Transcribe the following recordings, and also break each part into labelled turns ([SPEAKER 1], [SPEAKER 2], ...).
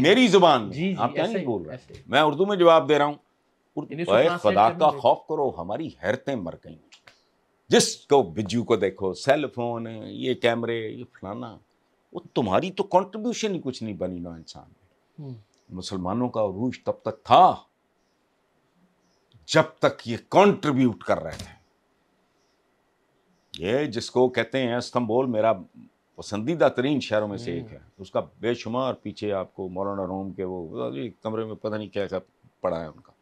[SPEAKER 1] मेरी जुबान में,
[SPEAKER 2] जी,
[SPEAKER 1] आप क्या
[SPEAKER 2] ऐसे
[SPEAKER 1] नहीं
[SPEAKER 2] ही,
[SPEAKER 1] बोल रहे,
[SPEAKER 2] ऐसे ही।
[SPEAKER 1] मैं उर्दू में जवाब दे रहा हूँ।
[SPEAKER 2] इन्हीं उसको translate
[SPEAKER 1] खुदा
[SPEAKER 2] करने
[SPEAKER 1] का
[SPEAKER 2] में।
[SPEAKER 1] खौफ करो, हमारी हैरतें मर गई। जिसको बिज्जू को देखो, सेल फोन, ये कैमरे, ये फलाना, वो तुम्हारी तो कंट्रीब्यूशन ही कुछ नहीं बनी ना इंसान में। मुसलमानों का उरूज तब तक था जब तक ये कंट्रीब्यूट कर रहे थे। ये जिसको कहते हैं इस्तांबुल मेरा पसंदीदा तरीन शहरों में से एक है, उसका बेशुमार पीछे आपको मौलाना रूम के वो कमरे में पता नहीं क्या क्या पड़ा है उनका।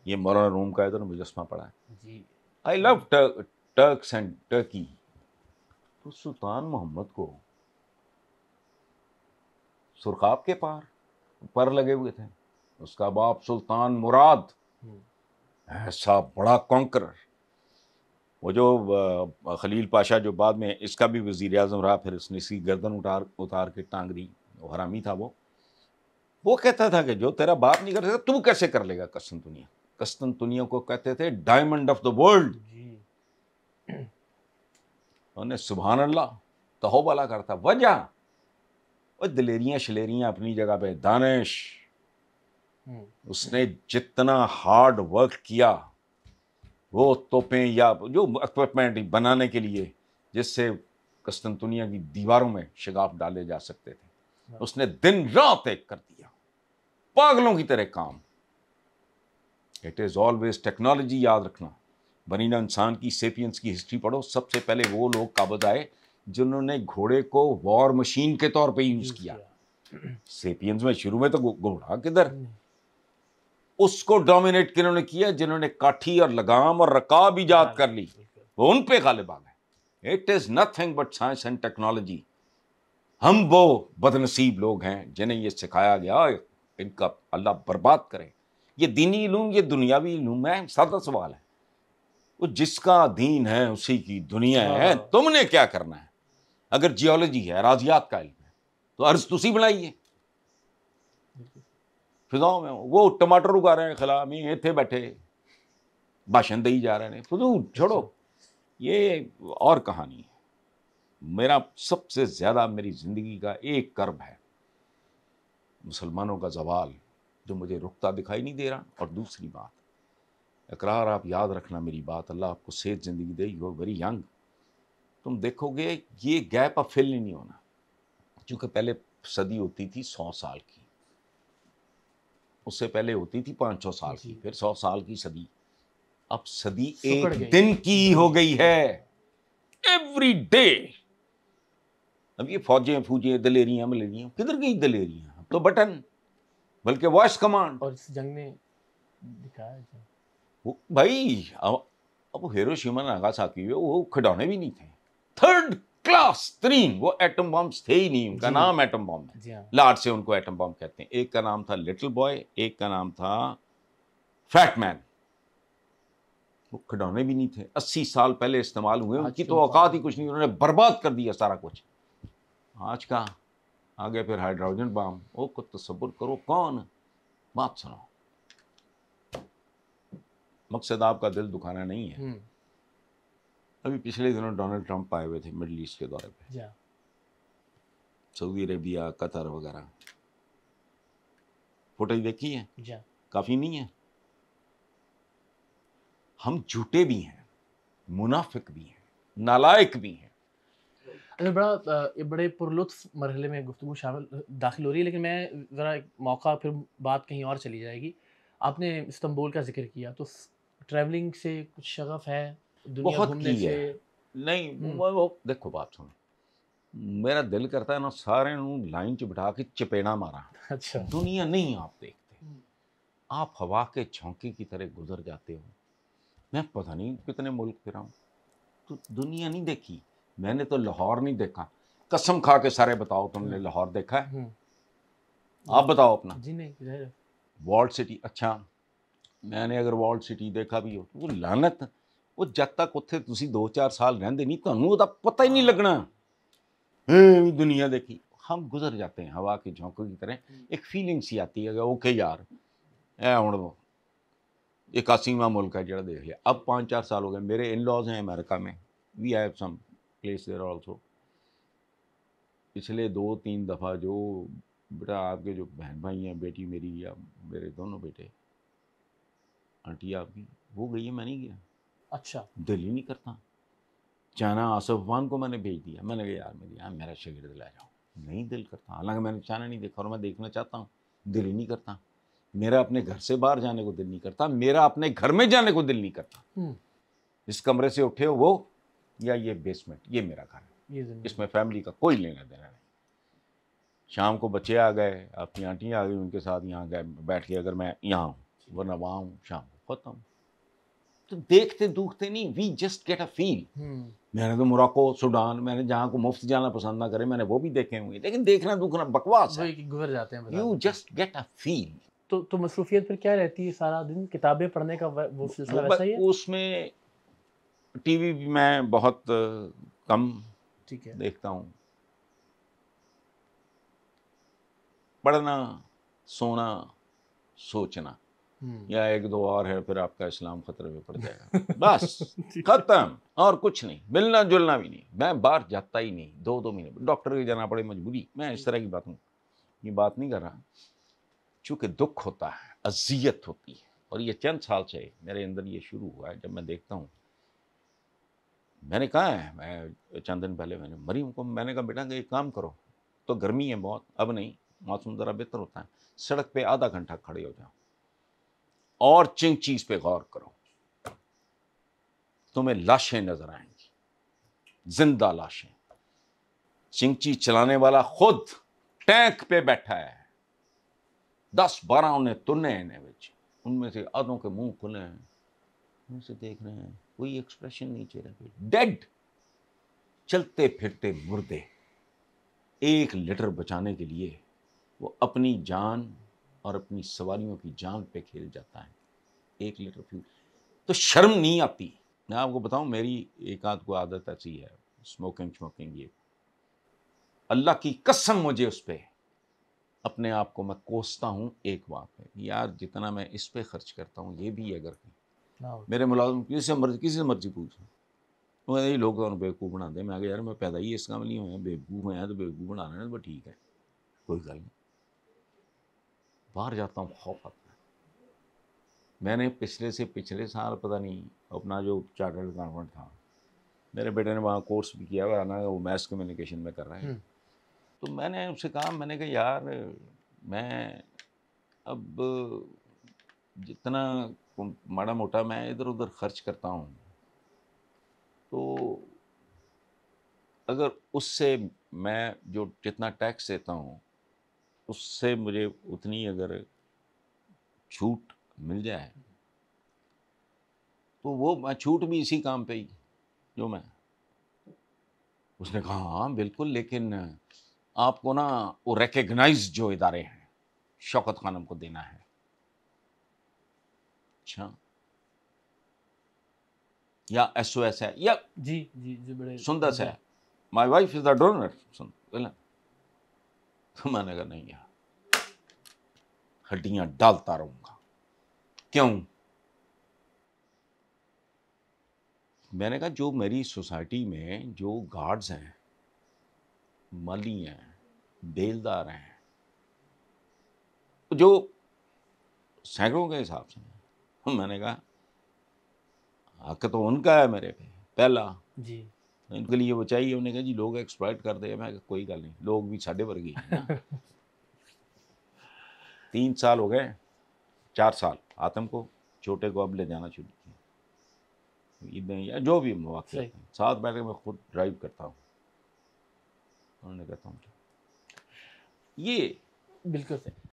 [SPEAKER 1] ये मौलाना रूम का इधर मुजस्मा पड़ा है। I love Turks and Turkey. तो सुल्तान मोहम्मद को सुरखाब के पर लगे हुए थे, उसका बाप सुल्तान मुराद ऐसा बड़ा कॉन्करर, वो जो खलील पाशा जो बाद में इसका भी वजीर आज़म रहा, फिर उसने इसकी गर्दन उतार के टांग दी, वो हरामी था। वो कहता था कि जो तेरा बाप नहीं कर सकता तू कैसे कर लेगा। कस्तुनतुनिया, कस्तुनतुनिया को कहते थे डायमंड ऑफ द वर्ल्ड। उन्हें सुभान अल्लाह तहोबाला करता। वजह वो दिलेरियां शलेरियां अपनी जगह पे, दानिश उसने जितना हार्ड वर्क किया, वो तोपें या जो इक्विपमेंट बनाने के लिए जिससे कस्तुनतुनिया की दीवारों में शगाफ डाले जा सकते थे, उसने दिन रात एक कर दिया, पागलों की तरह काम। It is always technology. याद रखना, बनीना इंसान की सेपियंस की हिस्ट्री पढ़ो, सबसे पहले वो लोग काबज आए जिन्होंने घोड़े को वॉर मशीन के तौर पे यूज किया। सेपियंस में शुरू में तो घोड़ा किधर, उसको डोमिनेट किन्होंने किया जिन्होंने काठी और लगाम और रकाब इजाद कर ली, वो उन पे गालिब आ गए। It is nothing but science and technology. हम वो बदनसीब लोग हैं जिन्हें ये सिखाया गया, इनका अल्लाह बर्बाद करे। ये दीनी इल्म, ये दुनियावी इल्म है, सादा सवाल है। वो जिसका दीन है उसी की दुनिया है, तुमने क्या करना है। अगर जियोलॉजी है, राजियात का इल्म है, तो अर्ज तुसी बनाइए। फिजाओं में वो टमाटर उगा रहे हैं खला में, थे बैठे भाषण दी जा रहे हैं, फजूल छोड़ो। ये और कहानी है। मेरा सबसे ज्यादा मेरी जिंदगी का एक कर्ब है मुसलमानों का जवाल, जो मुझे रुकता दिखाई नहीं दे रहा। और दूसरी बात, इकरार, आप याद रखना मेरी बात, अल्लाह आपको सेहत जिंदगी दे, यू आर वेरी यंग। तुम देखोगे ये गैप अब फिल नहीं होना, क्योंकि पहले सदी होती थी 100 साल की, उससे पहले होती थी 500 साल की, फिर 100 साल की सदी, अब सदी एक दिन की हो गई है। Every day. अब ये फौजें फूजें दलेरियां मलेरियां किधर गई दलेरियां, अब तो बटन, बल्कि वॉइस कमांड।
[SPEAKER 2] और इस जंग ने दिखाया
[SPEAKER 1] वो भाई अब हिरोशिमा नागासाकी में वो खिलौने भी नहीं थे, थर्ड क्लास तरीन, वो एटम बॉम्ब्स थे ही नहीं, उनका नाम एटम बॉम्ब है, लाड से उनको एटम बॉम्ब कहते हैं। एक का नाम था लिटिल बॉय, एक का नाम था फैट मैन। वो खिलौने भी नहीं थे, 80 साल पहले इस्तेमाल हुए, उनकी तो औकात ही कुछ नहीं, उन्होंने बर्बाद कर दिया सारा कुछ। आज का आगे फिर हाइड्रोजन बम, वो को तसव्वुर करो कौन। बात सुनो, मकसद आपका दिल दुखाना नहीं है। अभी पिछले दिनों डोनाल्ड ट्रंप आए हुए थे मिडिल ईस्ट के दौरे पे, सऊदी अरेबिया, कतर वगैरह। फुटेज देखी है? काफी नहीं है। हम झूठे भी हैं, मुनाफिक भी हैं, नालायक भी हैं।
[SPEAKER 2] ये बड़े पुरलुत्फ मरहले में गुफ्तगू शामिल दाखिल हो रही है, लेकिन मैं ज़रा एक मौका, फिर बात कहीं और चली जाएगी। आपने इस्तांबुल का जिक्र किया, तो ट्रैवलिंग से कुछ शगफ है, दुनिया घूमने से?
[SPEAKER 1] नहीं, वो देखो बात सुनो, मेरा दिल करता है ना सारे लाइन च बिठा के चपेड़ा मारा।
[SPEAKER 2] अच्छा।
[SPEAKER 1] दुनिया नहीं आप देखते, आप हवा के झोंके की तरह गुजर जाते हो। मैं पता नहीं कितने मुल्क फिरा हूँ, तो दुनिया नहीं देखी। मैंने तो लाहौर नहीं देखा, कसम खा के सारे बताओ तुमने लाहौर देखा है? आप बताओ अपना।
[SPEAKER 2] जी नहीं।
[SPEAKER 1] वॉल्ड सिटी, अच्छा मैंने अगर वॉल्ड सिटी देखा भी हो, वो लानत, वो जब तक उत्थे तुसी 2-4 साल रहंदे नहीं, तुहानू ओदा पता ही नहीं लगना दुनिया देखी। हम गुजर जाते हैं हवा के झोंकों की तरह, एक फीलिंग सी आती है कि ओके यार ए हुण 81वां मुल्क है जो देख लिया। अब 5-4 साल हो गए, मेरे इन लॉज हैं अमेरिका में, we have some place there also. पिछले 2-3 दफ़ा जो बेटा आपके जो बहन भाई हैं, बेटी मेरी या मेरे दोनों बेटे, आंटी आपकी वो गई है, मैं नहीं गया,
[SPEAKER 2] अच्छा।
[SPEAKER 1] दिल ही नहीं करता। चाइना आसफ खान को मैंने भेज दिया, मैंने कहा यार मेरी यहाँ मेरा शागिर्द ले जाओ, नहीं दिल करता। हालांकि मैंने चाइना नहीं देखा और मैं देखना चाहता हूँ, दिल ही नहीं करता। मेरा अपने घर से बाहर जाने को दिल नहीं करता, मेरा अपने घर में जाने को दिल नहीं करता। इस कमरे से उठे हो वो, या ये बेसमेंट, ये मेरा घर है, इसमें फैमिली का कोई लेना देना नहीं। शाम को बच्चे आ गए, अपनी आंटी आ गई, उनके साथ यहाँ गए बैठ के, अगर मैं यहाँ हूँ वरना वहाँ हूँ, शाम को खत्म। तो देखते दूखते नहीं, we just get a feel. मैंने तो मोरक्को, सूडान, मैंने जहाँ को मुफ्त जाना पसंद ना करे, मैंने वो भी देखे हुए, लेकिन देखना दुखना बकवास है,
[SPEAKER 2] गुजर जाते हैं।
[SPEAKER 1] You just get a feel.
[SPEAKER 2] तो मसरूफियत फिर क्या रहती है सारा दिन? किताबें पढ़ने का वो सिलसिला वैसा ही है?
[SPEAKER 1] उसमें टीवी भी मैं बहुत कम
[SPEAKER 2] ठीक है।
[SPEAKER 1] देखता हूँ। पढ़ना, सोना, सोचना, या एक दो और है, फिर आपका इस्लाम खतरे में पड़ जाएगा, बस खत्म, और कुछ नहीं। मिलना जुलना भी नहीं, मैं बाहर जाता ही नहीं, 2-2 महीने, डॉक्टर के जाना पड़े मजबूरी, मैं इस तरह की बात हूँ, ये बात नहीं कर रहा। चूँकि दुख होता है, अजियत होती है, और ये चंद साल से मेरे अंदर ये शुरू हुआ है। जब मैं देखता हूँ, मैंने कहा है, मैं चंद दिन पहले मैंने मरीम को मैंने कहा बेटा कि एक काम करो, तो गर्मी है बहुत, अब नहीं, मौसम ज़रा बेहतर होता है, सड़क पे आधा घंटा खड़े हो जाओ और चिंग चीज पे गौर करो, तुम्हें लाशें नजर आएंगी, जिंदा लाशें। चिंची चलाने वाला खुद टैंक पे बैठा है, 10-12 उन्हें तुन्ने हैं, उनमें से आधों के मुंह खुले हैं, उनमें से देख रहे हैं, कोई एक्सप्रेशन नहीं चेहरे पे, डेड, चलते फिरते मुर्दे। 1 लीटर बचाने के लिए वो अपनी जान और अपनी सवारियों की जान पे खेल जाता है, 1 लीटर फ्यूल। तो शर्म नहीं आती। मैं आपको बताऊं, मेरी एक आध को आदत ऐसी है, स्मोकिंग, ये अल्लाह की कसम, मुझे उस पर अपने आप को मैं कोसता हूँ। एक बात है यार, जितना मैं इस पे खर्च करता हूँ, ये भी अगर मेरे मुलाजिम किसी से मर्जी पूछ, तो ये लोग बेवकूफ़ बना दे। मैं आगे यार मैं पैदा ही इस काम नहीं हुआ, बेवकूफ़ हैं तो बेवकूफ़ बनाना है, तो ठीक है, कोई गल नहीं। बाहर जाता हूँ, खौफ आता है। मैंने पिछले साल पता नहीं, अपना जो चार्टर्ड अकाउंटेंट था, मेरे बेटे ने वहाँ कोर्स भी किया हुआ ना, वो मैस कम्युनिकेशन में कर रहा है। तो मैंने उससे कहा, मैंने कहा यार मैं अब जितना माड़ा मोटा मैं इधर उधर खर्च करता हूँ, तो अगर उससे मैं जो जितना टैक्स देता हूँ, उससे मुझे उतनी अगर छूट मिल जाए, तो वो मैं छूट भी इसी काम पे ही जो मैं। उसने कहा हाँ बिल्कुल, लेकिन आपको ना वो रिकग्नाइज जो इदारे हैं, शौकत खानम को देना है। अच्छा, या SOS है, या
[SPEAKER 2] जी बड़े
[SPEAKER 1] सुंदस है, my wife is the donor, तो मैंने कहा नहीं यार, हड्डियां डालता रहूंगा। क्यों? मैंने कहा जो मेरी सोसाइटी में जो गार्ड्स हैं, माली हैं, बेलदार हैं, जो सैकड़ों के हिसाब से हैं, मैंने कहा हक तो उनका है मेरे पे पहला जी, इनके लिए वो चाहिए। उन्होंने कहा जी लोग एक्सप्लॉइट कर दे। मैं कोई गल नहीं, लोग भी साढ़े वर्गी हैं ना। 3 साल हो गए, 4 साल आतम को, छोटे को अब ले जाना शुरू किया, इधर या जो भी मौके साथ बैठ के मैं खुद ड्राइव करता हूँ। उन्होंने कहता हूँ ये
[SPEAKER 2] बिल्कुल सही।